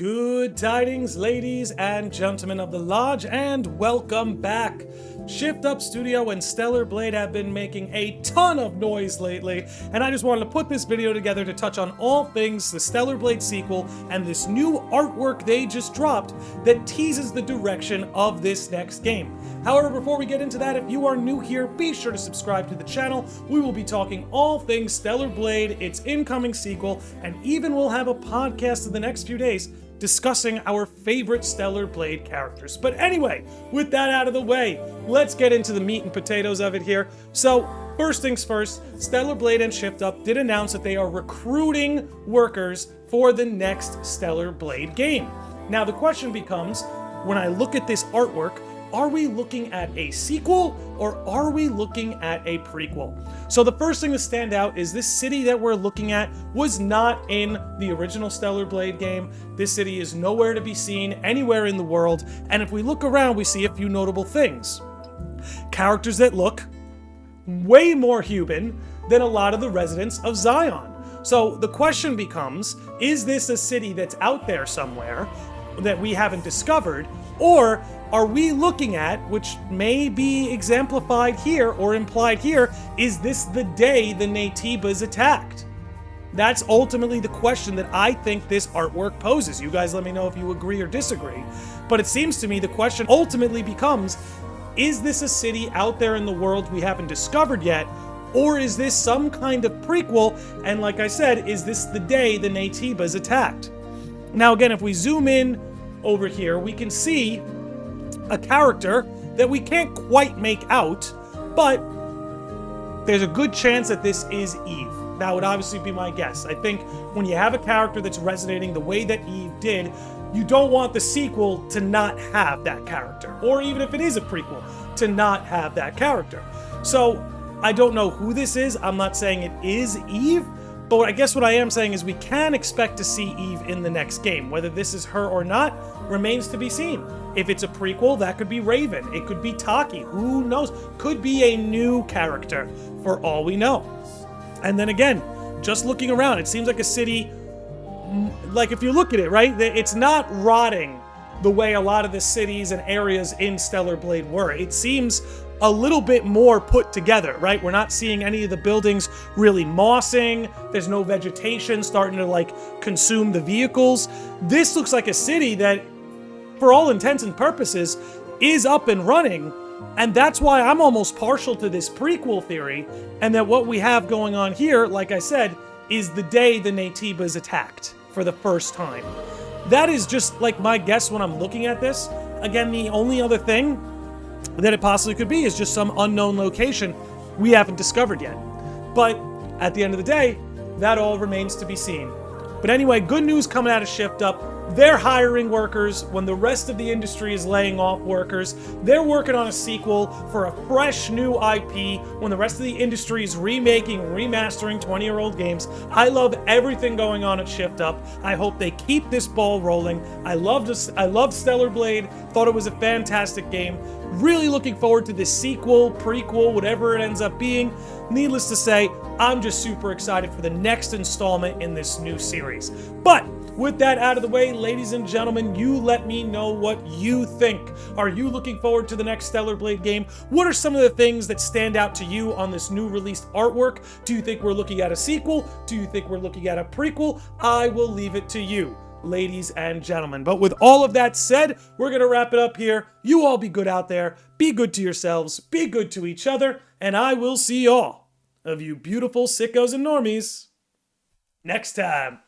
Good tidings, ladies and gentlemen of the Lodge, and welcome back. Shift Up Studio and Stellar Blade have been making a ton of noise lately, and I just wanted to put this video together to touch on all things the Stellar Blade sequel and this new artwork they just dropped that teases the direction of this next game. However, before we get into that, if you are new here, be sure to subscribe to the channel. We will be talking all things Stellar Blade, its incoming sequel, and even we'll have a podcast in the next few days discussing our favorite Stellar Blade characters. But anyway, with that out of the way, let's get into the meat and potatoes of it here. So, first things first, Stellar Blade and Shift Up did announce that they are recruiting workers for the next Stellar Blade game. Now, the question becomes, when I look at this artwork, are we looking at a sequel or are we looking at a prequel? So the first thing to stand out is this city that we're looking at was not in the original Stellar Blade game. This city is nowhere to be seen anywhere in the world, and if we look around, we see a few notable things. Characters that look way more human than a lot of the residents of Zion. So the question becomes, is this a city that's out there somewhere that we haven't discovered, or are we looking at, which may be exemplified here or implied here, is this the day the Naytibas attacked? That's ultimately the question that I think this artwork poses. You guys let me know if you agree or disagree. But it seems to me the question ultimately becomes, is this a city out there in the world we haven't discovered yet? Or is this some kind of prequel? And like I said, is this the day the Naytibas attacked? Now again, if we zoom in over here, we can see a character that we can't quite make out, but there's a good chance that this is Eve. That would obviously be my guess. I think when you have a character that's resonating the way that Eve did, you don't want the sequel to not have that character, or even if it is a prequel, to not have that character. So I don't know who this is. I'm not saying it is Eve, but I guess what I am saying is we can expect to see Eve in the next game. Whether this is her or not remains to be seen. If it's a prequel, that could be Raven. It could be Taki. Who knows? Could be a new character for all we know. And then again, just looking around, it seems like a city, like if you look at it, right, it's not rotting the way a lot of the cities and areas in Stellar Blade were. It seems a little bit more put together, right? We're not seeing any of the buildings really mossing. There's no vegetation starting to like consume the vehicles. This looks like a city that, for all intents and purposes, is up and running. And that's why I'm almost partial to this prequel theory, and that what we have going on here, like I said, is the day the Naytibas attacked for the first time. That is just like my guess when I'm looking at this. Again, the only other thing that it possibly could be is just some unknown location we haven't discovered yet. But at the end of the day, that all remains to be seen. But anyway, good news coming out of Shift Up. They're hiring workers when the rest of the industry is laying off workers. They're working on a sequel for a fresh new IP when the rest of the industry is remaking, remastering 20-year-old games. I love everything going on at Shift Up. I hope they keep this ball rolling. I loved Stellar Blade. Thought it was a fantastic game. Really looking forward to this sequel, prequel, whatever it ends up being. Needless to say, I'm just super excited for the next installment in this new series. But with that out of the way, ladies and gentlemen, you let me know what you think. Are you looking forward to the next Stellar Blade game? What are some of the things that stand out to you on this new released artwork? Do you think we're looking at a sequel? Do you think we're looking at a prequel? I will leave it to you, ladies and gentlemen. But with all of that said, we're going to wrap it up here. You all be good out there. Be good to yourselves. Be good to each other. And I will see all of you beautiful sickos and normies next time.